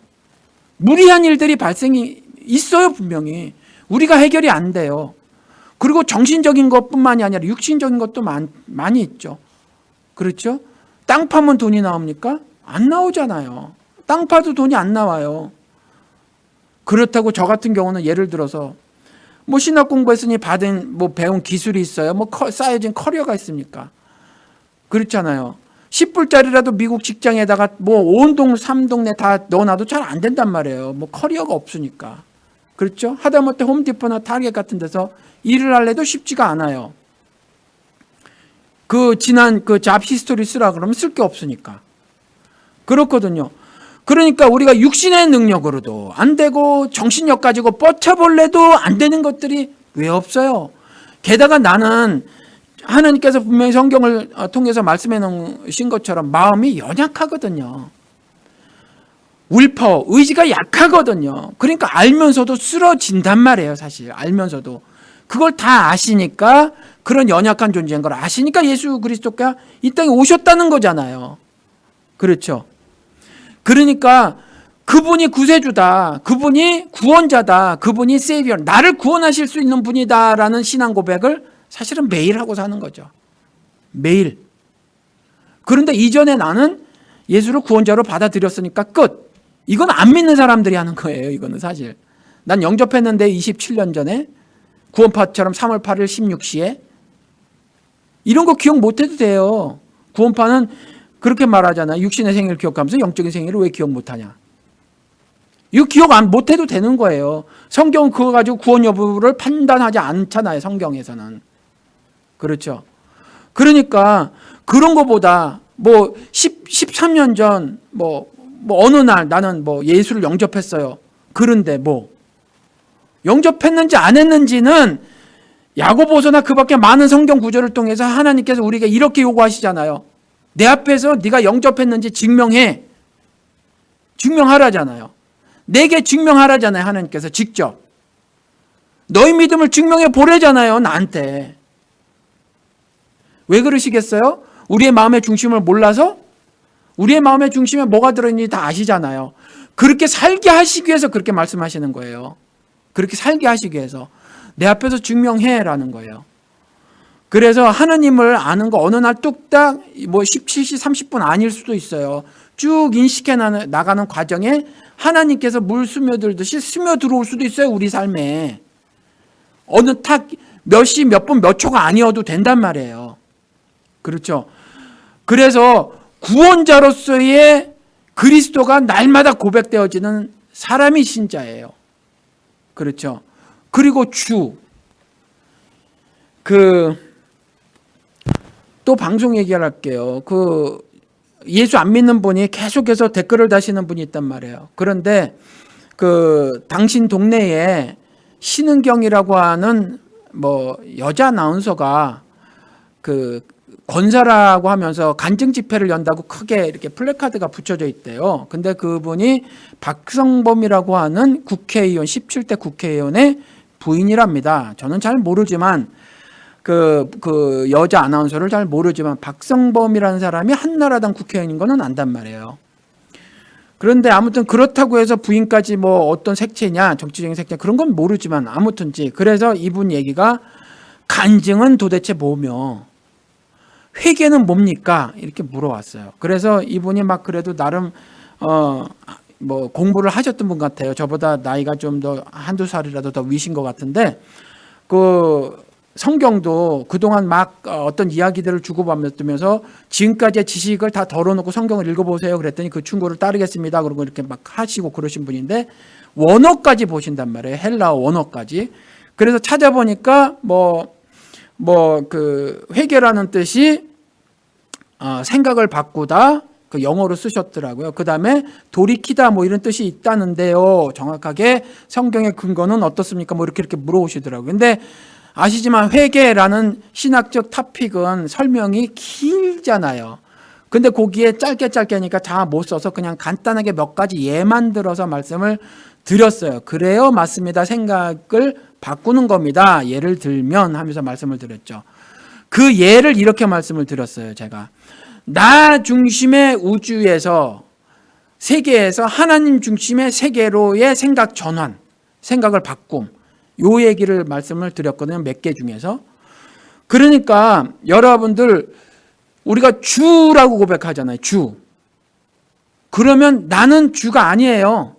무리한 일들이 발생이 있어요. 분명히. 우리가 해결이 안 돼요. 그리고 정신적인 것뿐만이 아니라 육신적인 것도 많이 있죠. 그렇죠? 땅 파면 돈이 나옵니까? 안 나오잖아요. 땅 파도 돈이 안 나와요. 그렇다고 저 같은 경우는 예를 들어서 뭐 신학 공부했으니 배운 기술이 있어요. 뭐 쌓여진 커리어가 있습니까? 그렇잖아요. 10불짜리라도 미국 직장에다가 뭐 온 동 3동네 다 넣어놔도 잘 안 된단 말이에요. 뭐 커리어가 없으니까. 그렇죠? 하다못해 홈디포나 타겟 같은 데서 일을 하려도 쉽지가 않아요. 지난 잡 히스토리 쓰라 그러면 쓸 게 없으니까. 그렇거든요. 그러니까 우리가 육신의 능력으로도 안 되고 정신력 가지고 뻗쳐볼래도 안 되는 것들이 왜 없어요? 게다가 나는 하나님께서 분명히 성경을 통해서 말씀해 놓으신 것처럼 마음이 연약하거든요. willpower, 의지가 약하거든요. 그러니까 알면서도 쓰러진단 말이에요. 사실 알면서도. 그걸 다 아시니까, 그런 연약한 존재인 걸 아시니까 예수 그리스도가 이 땅에 오셨다는 거잖아요. 그렇죠? 그러니까 그분이 구세주다, 그분이 구원자다, 그분이 세이비어, 나를 구원하실 수 있는 분이다라는 신앙 고백을 사실은 매일 하고 사는 거죠. 매일. 그런데 이전에 나는 예수를 구원자로 받아들였으니까 끝. 이건 안 믿는 사람들이 하는 거예요. 이거는 사실. 난 영접했는데 27년 전에 구원파처럼 3월 8일 16시에 이런 거 기억 못해도 돼요. 구원파는 그렇게 말하잖아. 육신의 생일을 기억하면서 영적인 생일을 왜 기억 못하냐. 이거 기억 못해도 되는 거예요. 성경은 그거 가지고 구원 여부를 판단하지 않잖아요. 성경에서는. 그렇죠. 그러니까 그런 거보다 뭐 13년 전 뭐 어느 날 나는 뭐 예수를 영접했어요. 그런데 뭐 영접했는지 안 했는지는 야고보서나 그 밖에 많은 성경 구절을 통해서 하나님께서 우리에게 이렇게 요구하시잖아요. 내 앞에서 네가 영접했는지 증명해. 증명하라잖아요. 내게 증명하라잖아요. 하나님께서 직접. 너희 믿음을 증명해 보래잖아요, 나한테. 왜 그러시겠어요? 우리의 마음의 중심을 몰라서? 우리의 마음의 중심에 뭐가 들어있는지 다 아시잖아요. 그렇게 살게 하시기 위해서 그렇게 말씀하시는 거예요. 그렇게 살게 하시기 위해서. 내 앞에서 증명해라는 거예요. 그래서 하나님을 아는 거 어느 날 뚝딱 17시 30분 아닐 수도 있어요. 쭉 인식해 나가는 과정에 하나님께서 물 스며들듯이 스며들어올 수도 있어요. 우리 삶에. 어느 탁 몇 시, 몇 분, 몇 초가 아니어도 된단 말이에요. 그렇죠. 그래서 구원자로서의 그리스도가 날마다 고백되어지는 사람이 신자예요. 그렇죠. 그리고 또 방송 얘기를 할게요. 예수 안 믿는 분이 계속해서 댓글을 다시는 분이 있단 말이에요. 그런데 당신 동네에 신은경이라고 하는 여자 아나운서가 권사라고 하면서 간증 집회를 연다고 크게 이렇게 플래카드가 붙여져 있대요. 근데 그분이 박성범이라고 하는 국회의원, 17대 국회의원의 부인이랍니다. 저는 잘 모르지만 그 여자 아나운서를 잘 모르지만 박성범이라는 사람이 한나라당 국회의원인 거는 안단 말이에요. 그런데 아무튼 그렇다고 해서 부인까지 어떤 색채냐, 정치적인 색채 그런 건 모르지만 아무튼지 그래서 이분 얘기가 간증은 도대체 뭐며 회개는 뭡니까? 이렇게 물어왔어요. 그래서 이분이 그래도 나름 공부를 하셨던 분 같아요. 저보다 나이가 좀 더 한두 살이라도 더 위신 것 같은데 성경도 그동안 어떤 이야기들을 주고받으면서 지금까지의 지식을 다 덜어놓고 성경을 읽어보세요. 그랬더니 그 충고를 따르겠습니다. 그러고 이렇게 하시고 그러신 분인데 원어까지 보신단 말이에요. 헬라어 원어까지. 그래서 찾아보니까 회개라는 뜻이 생각을 바꾸다, 영어로 쓰셨더라고요. 그 다음에 돌이키다 이런 뜻이 있다는데요. 정확하게 성경의 근거는 어떻습니까? 이렇게 물어보시더라고요. 근데 아시지만 회개라는 신학적 토픽은 설명이 길잖아요. 근데 거기에 짧게 하니까 다 못 써서 그냥 간단하게 몇 가지 예만 들어서 말씀을 드렸어요. 그래요, 맞습니다. 생각을 바꾸는 겁니다. 예를 들면 하면서 말씀을 드렸죠. 그 예를 이렇게 말씀을 드렸어요. 제가 나 중심의 우주에서 세계에서 하나님 중심의 세계로의 생각 전환, 생각을 바꿈, 요 얘기를 말씀을 드렸거든요. 몇 개 중에서. 그러니까 여러분들 우리가 주라고 고백하잖아요. 주. 그러면 나는 주가 아니에요.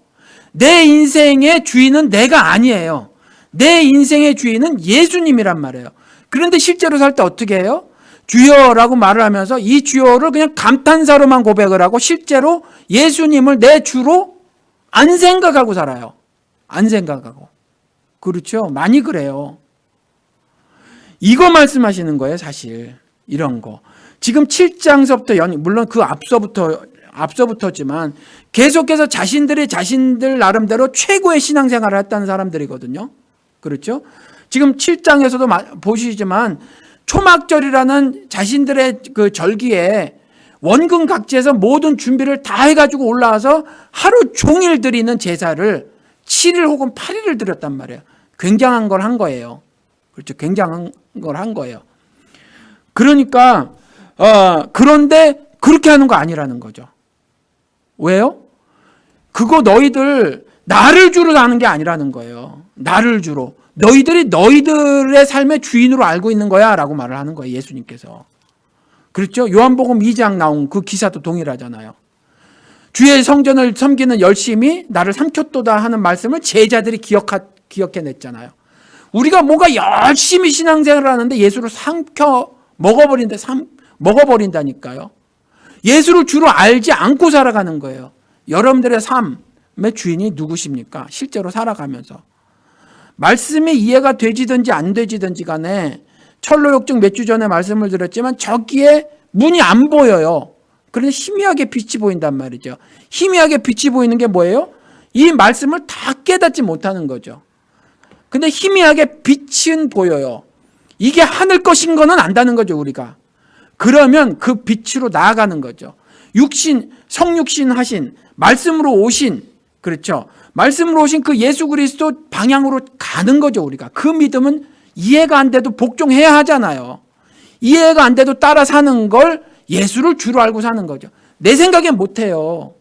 내 인생의 주인은 내가 아니에요. 내 인생의 주인은 예수님이란 말이에요. 그런데 실제로 살 때 어떻게 해요? 주여라고 말을 하면서 이 주여를 그냥 감탄사로만 고백을 하고 실제로 예수님을 내 주로 안 생각하고 살아요. 안 생각하고. 그렇죠? 많이 그래요. 이거 말씀하시는 거예요, 사실. 이런 거. 지금 7장서부터 물론 그 앞서부터지만 계속해서 자신들 나름대로 최고의 신앙생활을 했다는 사람들이거든요. 그렇죠? 지금 7장에서도 보시지만 초막절이라는 자신들의 그 절기에 원근각지에서 모든 준비를 다 해가지고 올라와서 하루 종일 드리는 제사를 7일 혹은 8일을 드렸단 말이에요. 굉장한 걸 한 거예요. 그렇죠. 굉장한 걸 한 거예요. 그러니까 그런데 그렇게 하는 거 아니라는 거죠. 왜요? 그거 너희들 나를 주로 하는 게 아니라는 거예요. 나를 주로. 너희들이 너희들의 삶의 주인으로 알고 있는 거야 라고 말을 하는 거예요. 예수님께서. 그렇죠? 요한복음 2장 나온 그 기사도 동일하잖아요. 주의 성전을 섬기는 열심히 나를 삼켰도다 하는 말씀을 제자들이 기억해냈잖아요. 우리가 뭔가 열심히 신앙생활을 하는데 예수를 먹어버린다니까요. 예수를 주로 알지 않고 살아가는 거예요. 여러분들의 삶의 주인이 누구십니까? 실제로 살아가면서. 말씀이 이해가 되지든지 안 되지든지 간에 철로역정 몇 주 전에 말씀을 드렸지만 저기에 문이 안 보여요. 그런데 희미하게 빛이 보인단 말이죠. 희미하게 빛이 보이는 게 뭐예요? 이 말씀을 다 깨닫지 못하는 거죠. 근데 희미하게 빛은 보여요. 이게 하늘 것인 거는 안다는 거죠, 우리가. 그러면 그 빛으로 나아가는 거죠. 성육신 하신, 말씀으로 오신 그렇죠. 말씀으로 오신 그 예수 그리스도 방향으로 가는 거죠, 우리가. 그 믿음은 이해가 안 돼도 복종해야 하잖아요. 이해가 안 돼도 따라 사는 걸 예수를 주로 알고 사는 거죠. 내 생각엔 못해요.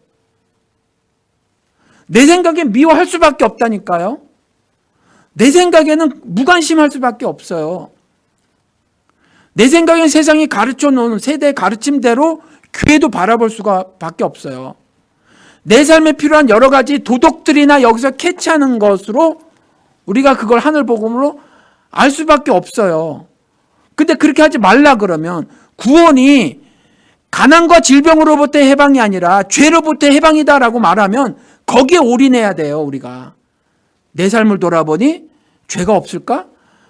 내 생각엔 미워할 수밖에 없다니까요. 내 생각에는 무관심할 수밖에 없어요. 내 생각엔 세상이 가르쳐 놓은 세대의 가르침대로 교회도 바라볼 수가 밖에 없어요. 내 삶에 필요한 여러 가지 도덕들이나 여기서 캐치하는 것으로 우리가 그걸 하늘복음으로 알 수밖에 없어요. 근데 그렇게 하지 말라 그러면 구원이 가난과 질병으로부터의 해방이 아니라 죄로부터의 해방이다라고 말하면 거기에 올인해야 돼요, 우리가. 내 삶을 돌아보니 죄가 없을까?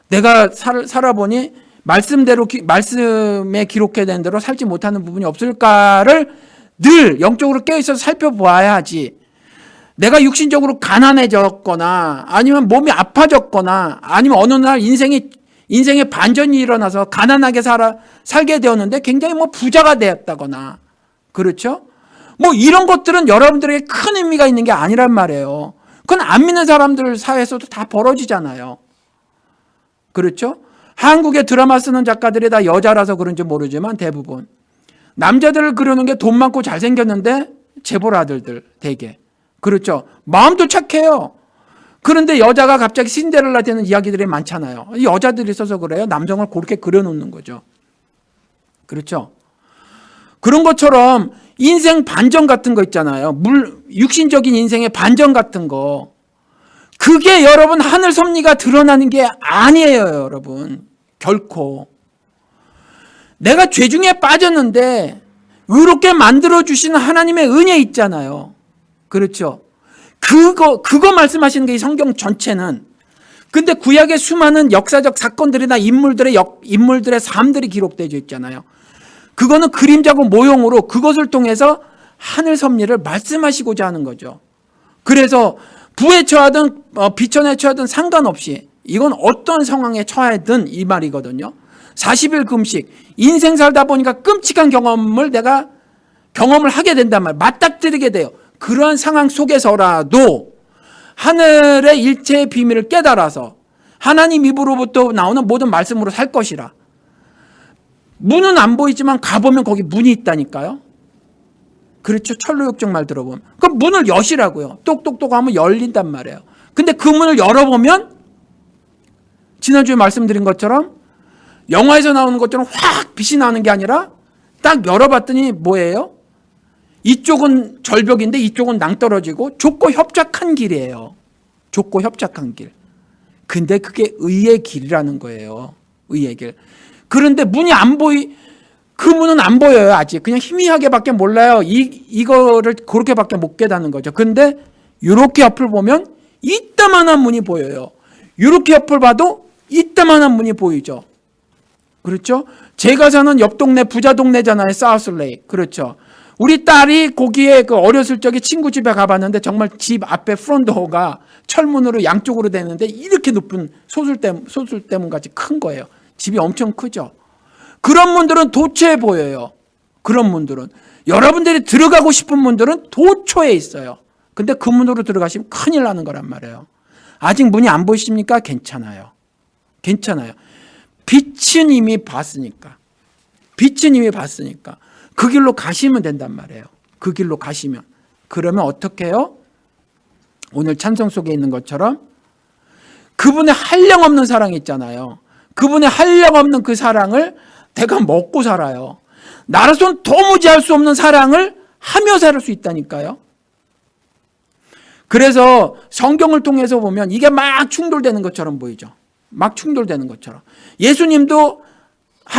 내가 살아보니 말씀대로 말씀에 기록된 대로 살지 못하는 부분이 없을까를 늘 영적으로 깨어있어서 살펴보아야 하지. 내가 육신적으로 가난해졌거나 아니면 몸이 아파졌거나 아니면 어느 날 인생의 반전이 일어나서 가난하게 살게 되었는데 굉장히 부자가 되었다거나, 그렇죠? 이런 것들은 여러분들에게 큰 의미가 있는 게 아니란 말이에요. 그건 안 믿는 사람들 사이에서도 다 벌어지잖아요. 그렇죠? 한국의 드라마 쓰는 작가들이 다 여자라서 그런지 모르지만 대부분 남자들을 그려놓은 게 돈 많고 잘생겼는데 재벌 아들들 대개. 그렇죠? 마음도 착해요. 그런데 여자가 갑자기 신데렐라 되는 이야기들이 많잖아요. 여자들이 써서 그래요. 남성을 그렇게 그려놓는 거죠. 그렇죠? 그런 것처럼 인생 반전 같은 거 있잖아요. 육신적인 인생의 반전 같은 거. 그게 여러분 하늘 섭리가 드러나는 게 아니에요, 여러분. 결코. 내가 죄 중에 빠졌는데 의롭게 만들어주시는 하나님의 은혜 있잖아요. 그렇죠? 그거 말씀하시는 게 이 성경 전체는. 근데 구약의 수많은 역사적 사건들이나 인물들의 삶들이 기록되어 있잖아요. 그거는 그림자고 모형으로 그것을 통해서 하늘 섭리를 말씀하시고자 하는 거죠. 그래서 부에 처하든 비천에 처하든 상관없이 이건 어떤 상황에 처하든 이 말이거든요. 40일 금식, 인생 살다 보니까 끔찍한 내가 경험을 하게 된단 말이에요. 맞닥뜨리게 돼요. 그러한 상황 속에서라도 하늘의 일체의 비밀을 깨달아서 하나님 입으로부터 나오는 모든 말씀으로 살 것이라. 문은 안 보이지만 가보면 거기 문이 있다니까요. 그렇죠. 철로역정 말 들어보면. 그럼 문을 여시라고요. 똑똑똑 하면 열린단 말이에요. 근데 그 문을 열어보면 지난주에 말씀드린 것처럼 영화에서 나오는 것처럼 확 빛이 나는 게 아니라 딱 열어봤더니 뭐예요? 이쪽은 절벽인데 이쪽은 낭떠러지고 좁고 협착한 길이에요. 좁고 협착한 길. 근데 그게 의의 길이라는 거예요. 의의 길. 그런데 그 문은 안 보여요, 아직. 그냥 희미하게밖에 몰라요. 이거를 그렇게밖에 못 깨닫는 거죠. 근데 이렇게 옆을 보면 이따만한 문이 보여요. 이렇게 옆을 봐도 이따만한 문이 보이죠. 그렇죠? 제가 사는 옆 동네 부자 동네잖아요. 사우스레이크. 그렇죠? 우리 딸이 거기에 어렸을 적에 친구 집에 가봤는데 정말 집 앞에 프론트도어가 철문으로 양쪽으로 되는데 이렇게 높은 소술대문 같이 큰 거예요. 집이 엄청 크죠. 그런 문들은 도처에 보여요. 그런 문들은. 여러분들이 들어가고 싶은 문들은 도처에 있어요. 근데 그 문으로 들어가시면 큰일 나는 거란 말이에요. 아직 문이 안 보이십니까? 괜찮아요. 괜찮아요. 빛은 이미 봤으니까. 빛은 이미 봤으니까. 그 길로 가시면 된단 말이에요. 그 길로 가시면. 그러면 어떻게 해요? 오늘 찬송 속에 있는 것처럼 그분의 한량없는 사랑이 있잖아요. 그분의 한량없는 그 사랑을 내가 먹고 살아요. 나로서는 도무지 할 수 없는 사랑을 하며 살 수 있다니까요. 그래서 성경을 통해서 보면 이게 막 충돌되는 것처럼 보이죠. 막 충돌되는 것처럼. 예수님도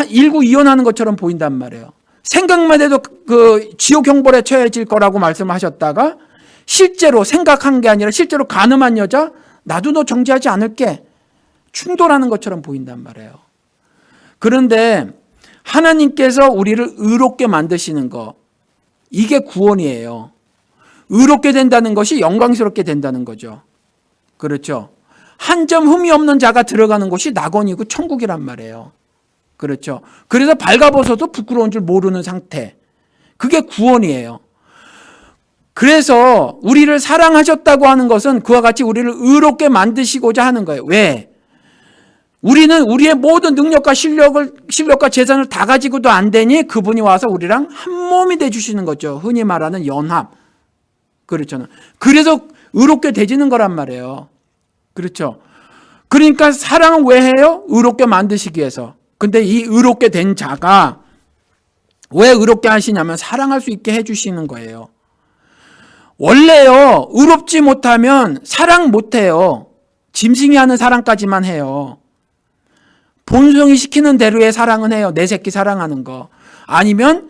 일구이연하는 것처럼 보인단 말이에요. 생각만 해도 그 지옥 형벌에 처해질 거라고 말씀하셨다가 실제로 생각한 게 아니라 실제로 간음한 여자 나도 너 정죄하지 않을게 충돌하는 것처럼 보인단 말이에요. 그런데 하나님께서 우리를 의롭게 만드시는 거 이게 구원이에요. 의롭게 된다는 것이 영광스럽게 된다는 거죠. 그렇죠. 한 점 흠이 없는 자가 들어가는 곳이 낙원이고 천국이란 말이에요. 그렇죠. 그래서 발가벗어도 부끄러운 줄 모르는 상태. 그게 구원이에요. 그래서 우리를 사랑하셨다고 하는 것은 그와 같이 우리를 의롭게 만드시고자 하는 거예요. 왜? 우리는 우리의 모든 능력과 실력과 재산을 다 가지고도 안 되니 그분이 와서 우리랑 한 몸이 돼주시는 거죠. 흔히 말하는 연합. 그렇잖아요. 그래서 의롭게 되지는 거란 말이에요. 그렇죠. 그러니까 사랑은 왜 해요? 의롭게 만드시기 위해서. 근데 이 의롭게 된 자가 왜 의롭게 하시냐면 사랑할 수 있게 해주시는 거예요. 원래요, 의롭지 못하면 사랑 못해요. 짐승이 하는 사랑까지만 해요. 본성이 시키는 대로의 사랑은 해요. 내 새끼 사랑하는 거. 아니면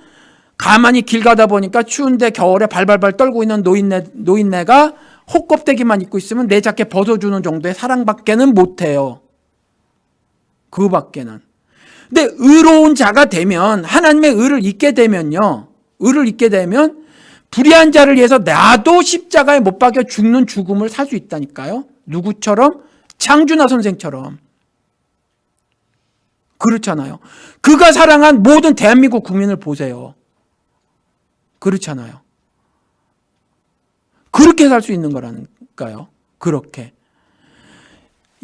가만히 길 가다 보니까 추운데 겨울에 발발발 떨고 있는 노인네가 호껍데기만 입고 있으면 내 자켓 벗어주는 정도의 사랑밖에는 못해요. 그거밖에는. 근데 의로운 자가 되면, 하나님의 의를 잊게 되면요, 의를 잊게 되면 불의한 자를 위해서 나도 십자가에 못 박혀 죽는 죽음을 살 수 있다니까요. 누구처럼? 장준하 선생처럼. 그렇잖아요. 그가 사랑한 모든 대한민국 국민을 보세요. 그렇잖아요. 그렇게 살 수 있는 거라니까요. 그렇게.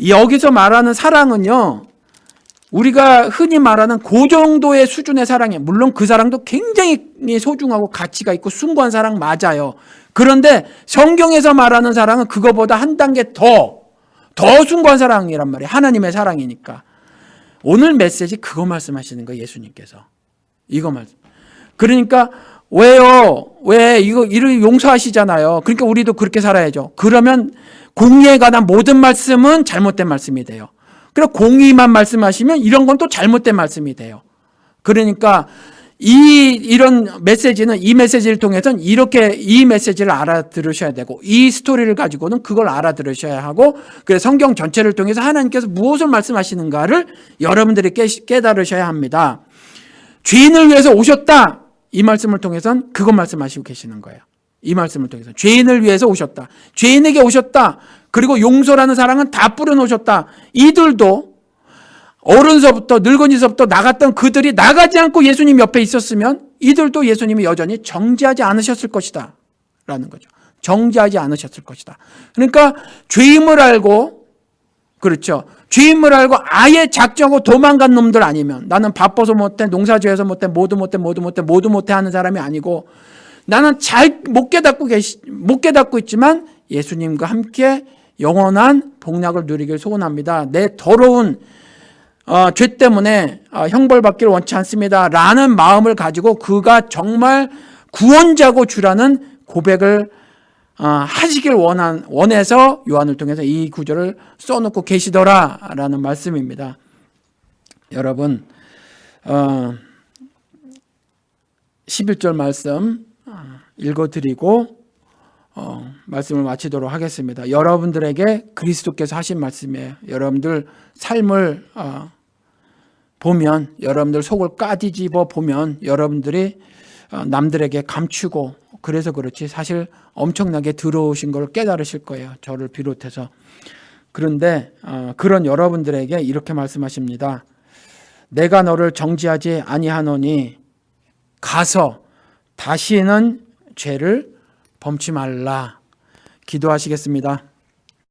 여기서 말하는 사랑은요, 우리가 흔히 말하는 그 정도의 수준의 사랑이에요. 물론 그 사랑도 굉장히 소중하고 가치가 있고 숭고한 사랑 맞아요. 그런데 성경에서 말하는 사랑은 그거보다 한 단계 더 숭고한 사랑이란 말이에요. 하나님의 사랑이니까. 오늘 메시지 그거 말씀하시는 거예요. 예수님께서. 이거 말씀. 그러니까 왜요? 왜 이를 용서하시잖아요. 그러니까 우리도 그렇게 살아야죠. 그러면 공의에 관한 모든 말씀은 잘못된 말씀이 돼요. 그리고 공의만 말씀하시면 이런 건 또 잘못된 말씀이 돼요. 그러니까 이런 메시지는 이 메시지를 통해서는 이렇게 이 메시지를 알아들으셔야 되고 이 스토리를 가지고는 그걸 알아들으셔야 하고 그래서 성경 전체를 통해서 하나님께서 무엇을 말씀하시는가를 여러분들이 깨달으셔야 합니다. 죄인을 위해서 오셨다. 이 말씀을 통해서는 그것 말씀하시고 계시는 거예요. 이 말씀을 통해서 죄인을 위해서 오셨다. 죄인에게 오셨다. 그리고 용서라는 사랑은 다 뿌려놓으셨다. 이들도 어른서부터 늙은이서부터 나갔던 그들이 나가지 않고 예수님 옆에 있었으면 이들도 예수님이 여전히 정죄하지 않으셨을 것이다 라는 거죠. 정죄하지 않으셨을 것이다. 그러니까 죄임을 알고, 그렇죠, 죄임을 알고 아예 작정하고 도망간 놈들 아니면, 나는 바빠서 못해, 농사지어서 못해, 모두 못해 하는 사람이 아니고, 나는 잘 못 깨닫고 있지만 예수님과 함께 영원한 복락을 누리길 소원합니다. 내 더러운 죄 때문에 형벌받기를 원치 않습니다 라는 마음을 가지고 그가 정말 구원자고 주라는 고백을 하시길 원해서 요한을 통해서 이 구절을 써놓고 계시더라 라는 말씀입니다. 여러분 11절 말씀 읽어드리고 말씀을 마치도록 하겠습니다. 여러분들에게 그리스도께서 하신 말씀이에요. 여러분들 삶을 보면, 여러분들 속을 까뒤집어 보면 여러분들이 남들에게 감추고 그래서 그렇지 사실 엄청나게 더러우신 걸 깨달으실 거예요. 저를 비롯해서. 그런데 그런 여러분들에게 이렇게 말씀하십니다. 내가 너를 정죄하지 아니하노니 가서 다시는 죄를 범치 말라. 기도하시겠습니다.